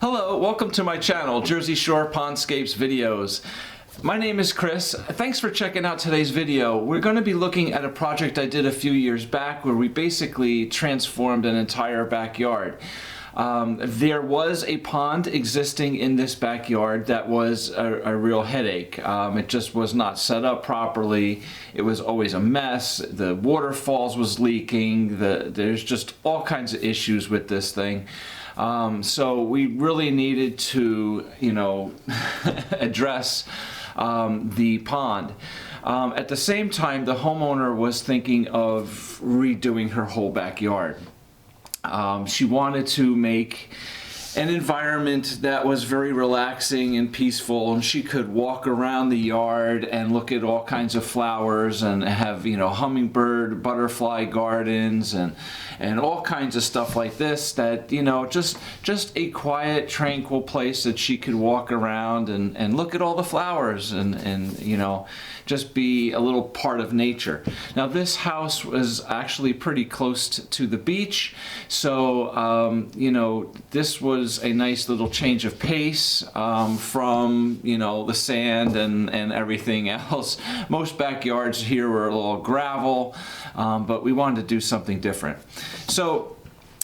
Hello, welcome to my channel, Jersey Shore Pondscapes Videos. My name is Chris. Thanks for checking out today's video. We're going to be looking at a project I did a few years back where we basically transformed an entire backyard. There was a pond existing in this backyard that was a real headache. It just was not set up properly. It was always a mess. The waterfalls was leaking. There's just all kinds of issues with this thing. So we really needed to, address the pond. At the same time, the homeowner was thinking of redoing her whole backyard. She wanted to make an environment that was very relaxing and peaceful, and she could walk around the yard and look at all kinds of flowers and have, hummingbird, butterfly gardens and all kinds of stuff like this that, just a quiet, tranquil place that she could walk around and look at all the flowers and just be a little part of nature. Now, this house was actually pretty close to the beach, so, this was a nice little change of pace from the sand and everything else. Most backyards here were a little gravel, but we wanted to do something different. So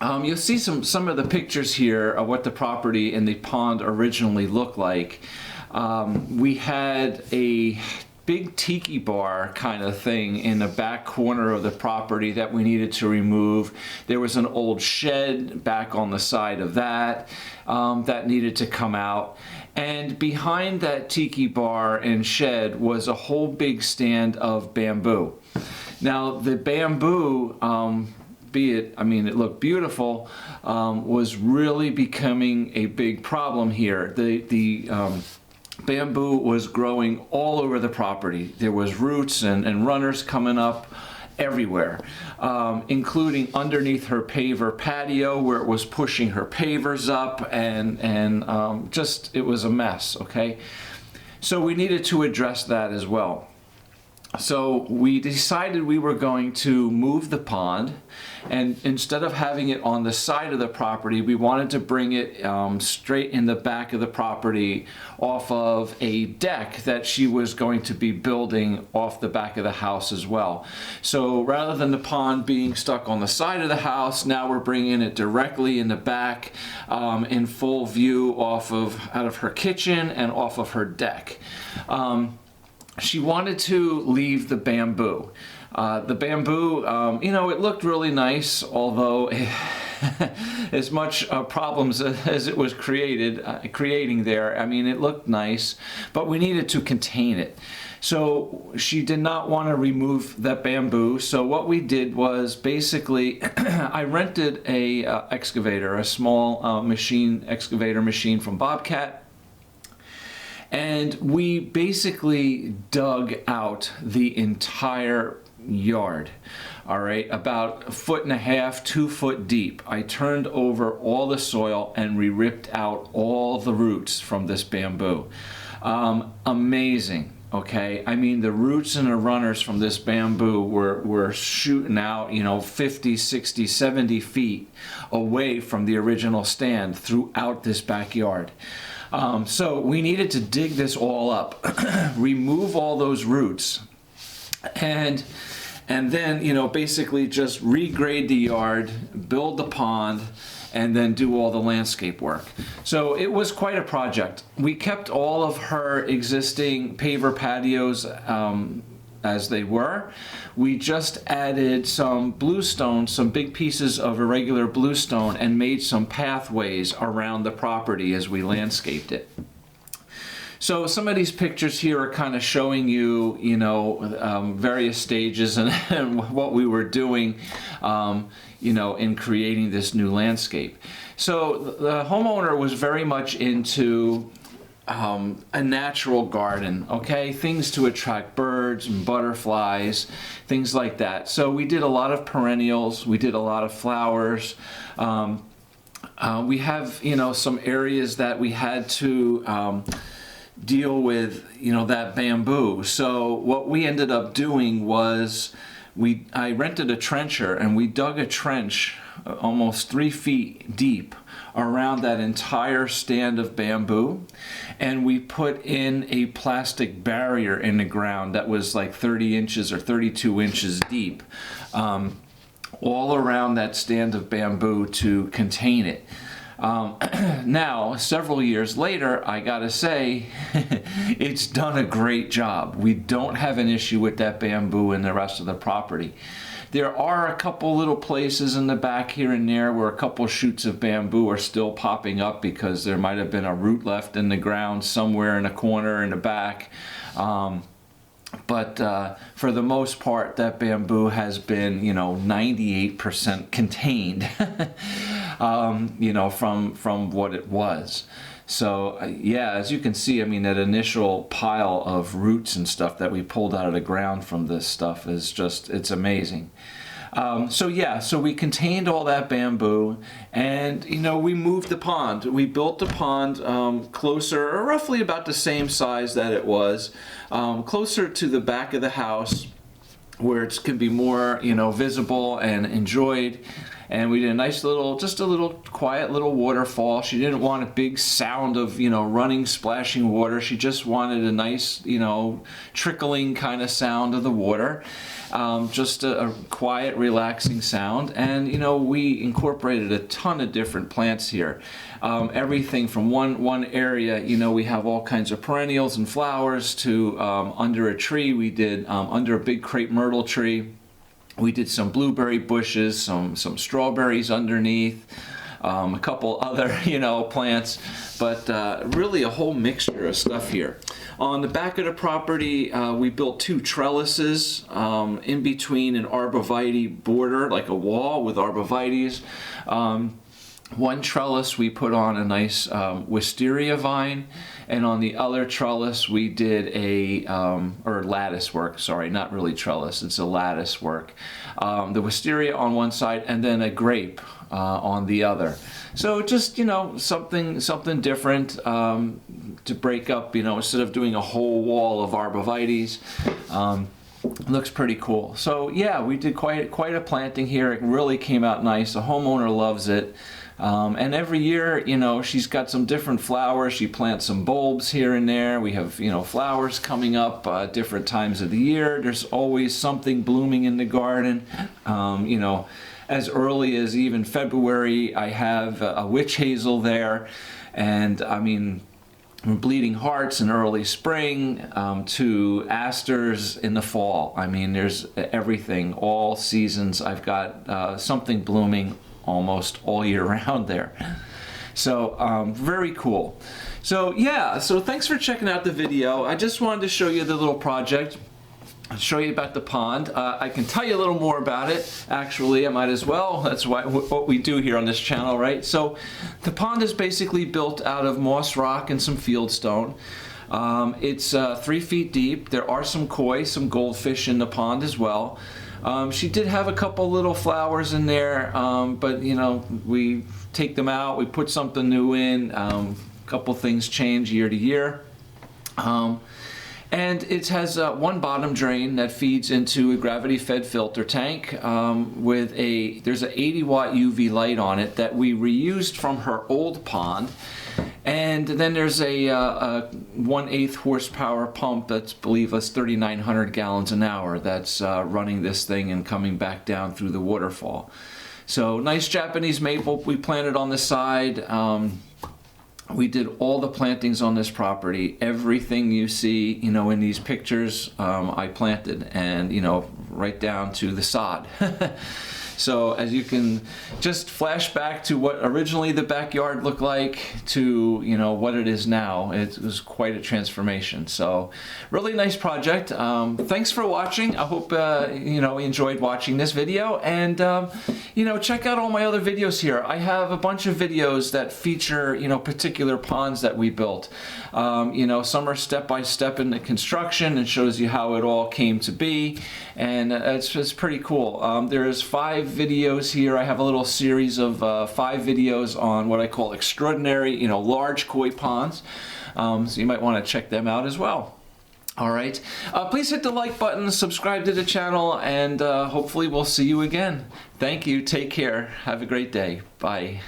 you'll see some of the pictures here of what the property and the pond originally looked like. We had a big tiki bar kind of thing in the back corner of the property that we needed to remove. There was an old shed back on the side of that that needed to come out. And behind that tiki bar and shed was a whole big stand of bamboo. Now, the bamboo, it looked beautiful, was really becoming a big problem here. The bamboo was growing all over the property. There was roots and runners coming up everywhere, including underneath her paver patio where it was pushing her pavers up and just, it was a mess, okay? So we needed to address that as well. So we decided we were going to move the pond, and instead of having it on the side of the property, we wanted to bring it straight in the back of the property off of a deck that she was going to be building off the back of the house as well. So rather than the pond being stuck on the side of the house, now we're bringing it directly in the back in full view out of her kitchen and off of her deck. She wanted to leave the bamboo. The bamboo, it looked really nice, although as much problems as it was creating there, it looked nice, but we needed to contain it. So she did not want to remove that bamboo, so what we did was basically I rented a excavator, a small excavator machine from Bobcat. And we basically dug out the entire yard, all right, about 1.5 feet, 2 foot deep. I turned over all the soil and we ripped out all the roots from this bamboo. Amazing, okay? The roots and the runners from this bamboo were shooting out, 50, 60, 70 feet away from the original stand throughout this backyard. So we needed to dig this all up, remove all those roots, and then, basically just regrade the yard, build the pond, and then do all the landscape work. So it was quite a project. We kept all of her existing paver patios as they were. We just added some bluestone, some big pieces of irregular bluestone, and made some pathways around the property as we landscaped it. So some of these pictures here are kind of showing you, various stages and what we were doing, in creating this new landscape. So the homeowner was very much into a natural garden, okay? Things to attract birds and butterflies, things like that. So we did a lot of perennials, we did a lot of flowers. We have, some areas that we had to deal with, that bamboo. So what we ended up doing was I rented a trencher and we dug a trench almost 3 feet deep around that entire stand of bamboo, and we put in a plastic barrier in the ground that was like 30 inches or 32 inches deep, all around that stand of bamboo to contain it. Now, several years later, I gotta say, it's done a great job. We don't have an issue with that bamboo in the rest of the property. There are a couple little places in the back here and there where a couple shoots of bamboo are still popping up because there might have been a root left in the ground somewhere in a corner in the back. But for the most part, that bamboo has been, 98% contained, from what it was. So yeah, as you can see, I mean, that initial pile of roots and stuff that we pulled out of the ground from this stuff is just, it's amazing. So we contained all that bamboo, and we moved the pond. We built the pond closer, or roughly about the same size that it was, closer to the back of the house, where it can be more visible and enjoyed. And we did a nice little, just a little quiet little waterfall. She didn't want a big sound of, running, splashing water. She just wanted a nice, trickling kind of sound of the water. Just a quiet, relaxing sound. And, we incorporated a ton of different plants here. Everything from one area, we have all kinds of perennials and flowers to under a tree. We did under a big crepe myrtle tree. We did some blueberry bushes, some strawberries underneath, a couple other, plants, but really a whole mixture of stuff here. On the back of the property, we built 2 trellises in between an arborvitae border, like a wall with arborvitaes. One trellis we put on a nice wisteria vine, and on the other trellis we did or lattice work, sorry, not really trellis, it's a lattice work. The wisteria on one side and then a grape on the other. So just, something different to break up, instead of doing a whole wall of arborvitaes. Looks pretty cool. So yeah, we did quite a planting here. It really came out nice. The homeowner loves it. And every year, she's got some different flowers. She plants some bulbs here and there. We have, flowers coming up different times of the year. There's always something blooming in the garden. As early as even February, I have a witch hazel there. And I mean, from bleeding hearts in early spring to asters in the fall. I mean, there's everything, all seasons. I've got something blooming almost all year round there. So very cool. So yeah, so thanks for checking out the video. I just wanted to show you the little project, show you about the pond. I can tell you a little more about it. Actually, I might as well. That's what we do here on this channel, right? So the pond is basically built out of moss rock and some fieldstone. It's 3 feet deep. There are some koi, some goldfish in the pond as well. She did have a couple little flowers in there, but we take them out, we put something new in, a couple things change year to year. And it has one bottom drain that feeds into a gravity-fed filter tank there's an 80-watt UV light on it that we reused from her old pond. And then there's a 1/8 horsepower pump that's, believe us, 3,900 gallons an hour that's running this thing and coming back down through the waterfall. So nice Japanese maple we planted on the side. We did all the plantings on this property. Everything you see, in these pictures, I planted, and right down to the sod. So as you can just flash back to what originally the backyard looked like to, what it is now, it was quite a transformation. So really nice project. Thanks for watching. I hope, you enjoyed watching this video, and, check out all my other videos here. I have a bunch of videos that feature, particular ponds that we built. Some are step-by-step in the construction and shows you how it all came to be, and it's pretty cool. There's 5 videos here. I have a little series of 5 videos on what I call extraordinary, large koi ponds. So you might want to check them out as well. All right. Please hit the like button, subscribe to the channel, and hopefully we'll see you again. Thank you. Take care. Have a great day. Bye.